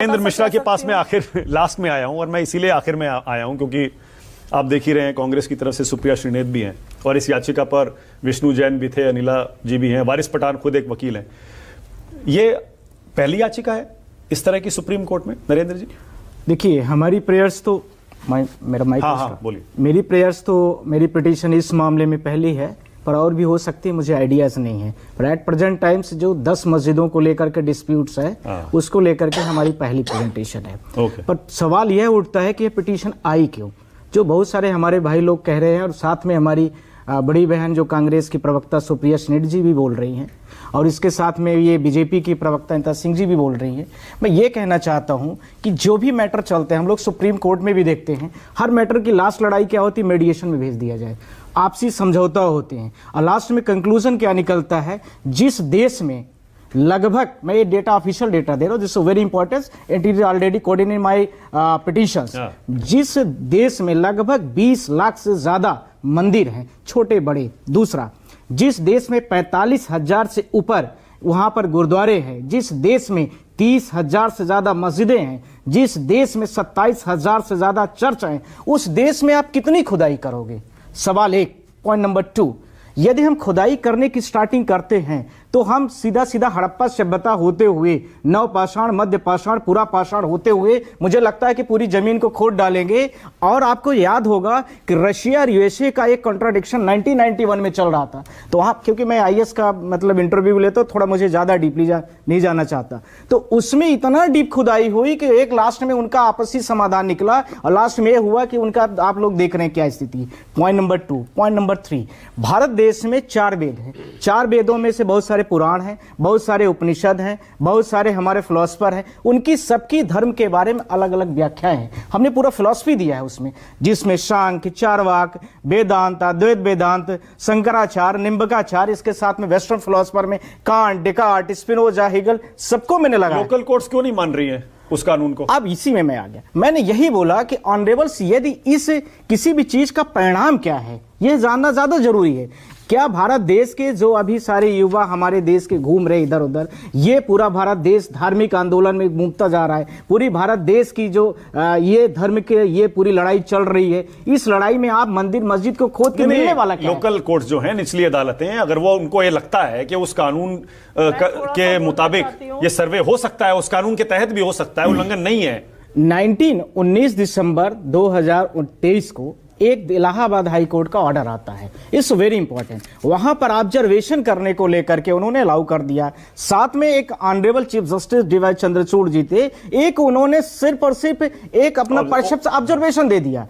नरेंद्र मिश्रा के पास में आखिर लास्ट में आया हूं, और मैं इसीलिए आखिर में आया हूं क्योंकि आप देख ही रहे हैं कांग्रेस की तरफ से सुप्रिया श्रीनेत भी हैं और इस याचिका पर विष्णु जैन भी थे, अनिला जी भी हैं, वारिस पठान खुद एक वकील हैं। ये पहली याचिका है इस तरह की सुप्रीम कोर्ट में नरेंद्र जी? देखिए, हमारी प्रेयर्स तो मेरा माइक, हाँ बोलिए। मेरी प्रेयर्स तो, मेरी पिटीशन इस मामले में पहली है, पर और भी हो सकती है, मुझे आइडियाज नहीं है। पर एट प्रेजेंट टाइम्स जो 10 मस्जिदों को लेकर के डिस्प्यूट्स है, उसको लेकर के हमारी पहली प्रेजेंटेशन है। पर सवाल यह उठता है कि ये पिटीशन आई क्यों, जो बहुत सारे हमारे भाई लोग कह रहे हैं, और साथ में हमारी बड़ी बहन जो कांग्रेस की प्रवक्ता सुप्रिया श्रीनेत जी भी बोल रही हैं, और इसके साथ में ये बीजेपी की प्रवक्ता अनिता सिंह जी भी बोल रही हैं। मैं ये कहना चाहता हूं कि जो भी मैटर चलते हैं, हम लोग सुप्रीम कोर्ट में भी देखते हैं, हर मैटर की लास्ट लड़ाई क्या होती है, मीडिएशन में भेज दिया जाए, आपसी समझौता होते हैं, और लास्ट में कंक्लूजन क्या निकलता है, जिस देश में लगभग, मैं ये डेटा ऑफिशियल डेटा दे रहा हूँ, this is very important, it is already coded in my petitions, जिस देश में लगभग 20 लाख से ज्यादा मंदिर हैं, छोटे बड़े, दूसरा जिस देश में 45,000 से ऊपर वहां पर गुरुद्वारे हैं, जिस देश में 30,000 से ज्यादा मस्जिदें हैं, जिस देश में 27,000 से ज्यादा चर्च हैं, उस देश में आप कितनी खुदाई करोगे? सवाल एक। पॉइंट नंबर 2, यदि हम खुदाई करने की स्टार्टिंग करते हैं तो हम सीधा सीधा हड़प्पा सभ्यता होते हुए, नवपाषाण, मध्य पाषाण, पूरा पाषाण होते हुए, मुझे लगता है कि पूरी जमीन को खोद डालेंगे। और आपको याद होगा कि रशिया और यूएसए का एक कॉन्ट्राडिक्शन 1991 में चल रहा था। तो आप, क्योंकि मैं आईएएस का मतलब इंटरव्यू लेता हूं, थोड़ा मुझे ज्यादा डीपली नहीं जाना चाहता, तो उसमें इतना डीप खुदाई हुई कि एक लास्ट में उनका आपसी समाधान निकला, और लास्ट में यह हुआ कि उनका, आप लोग देख रहे हैं क्या स्थिति। Point number 2। Point number 3, Bharat देश में 4 वेद हैं, 4 वेदों में से बहुत सारे पुराण हैं, बहुत सारे उपनिषद हैं, बहुत सारे हमारे फिलोसफर हैं, उनकी सबकी धर्म के बारे में अलग अलग व्याख्याएं हैं। हमने पूरा फिलॉसफी दिया है उसमें, जिसमें सांख्य, चारवाक, वेदांत, अद्वैत वेदांत, शंकराचार्य, निम्बकाचार्य, इसके साथ में वेस्टर्न फिलोसफर में कांट, डेकार्ट, स्पिनोजा, हेगल, सबको मैंने लगाया। लोकल कोर्ट्स क्यों नहीं मान रही है उस कानून को? अब इसी में मैं आ गया, मैंने यही बोला कि ऑनरेबल्स, यदि इस किसी भी चीज का परिणाम क्या है, यह जानना ज्यादा जरूरी है। क्या भारत देश के जो अभी सारे युवा हमारे देश के घूम रहे इधर उधर, ये पूरा भारत देश धार्मिक आंदोलन में घूमता जा रहा है, पूरी भारत देश की जो ये धर्म के ये पूरी लड़ाई चल रही है, इस लड़ाई में आप मंदिर मस्जिद को खोद के मिलने वाला क्या? लोकल कोर्ट जो है, निचली अदालतें, अगर वो उनको ये लगता है कि उस कानून के मुताबिक ये सर्वे हो सकता है, उस कानून के तहत भी हो सकता है, उल्लंघन नहीं है। 19 दिसंबर 2023 को एक इलाहाबाद हाई कोर्ट का ऑर्डर आता है, इट्स वेरी इंपॉर्टेंट। वहां पर ऑब्जर्वेशन करने को लेकर के उन्होंने अलाउ कर दिया। साथ में एक honourable chief justice DY Chandrachud ji थे, एक उन्होंने सिर्फ और सिर्फ एक अपना परसेप्शन ऑब्जर्वेशन दे दिया।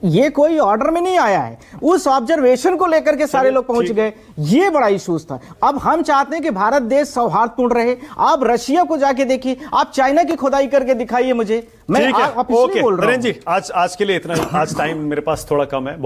ये कोई ऑर्डर में नहीं आया है, उस ऑब्जर्वेशन को लेकर के सारे लोग पहुंच गए, ये बड़ा इशूज था। अब हम चाहते हैं कि भारत देश सौहार्दपूर्ण रहे। आप रशिया को जाके देखिए, आप चाइना की खुदाई करके दिखाइए मुझे, मैं बोल रहा हूं। जी, आज के लिए इतना ही, आज टाइम मेरे पास थोड़ा कम है।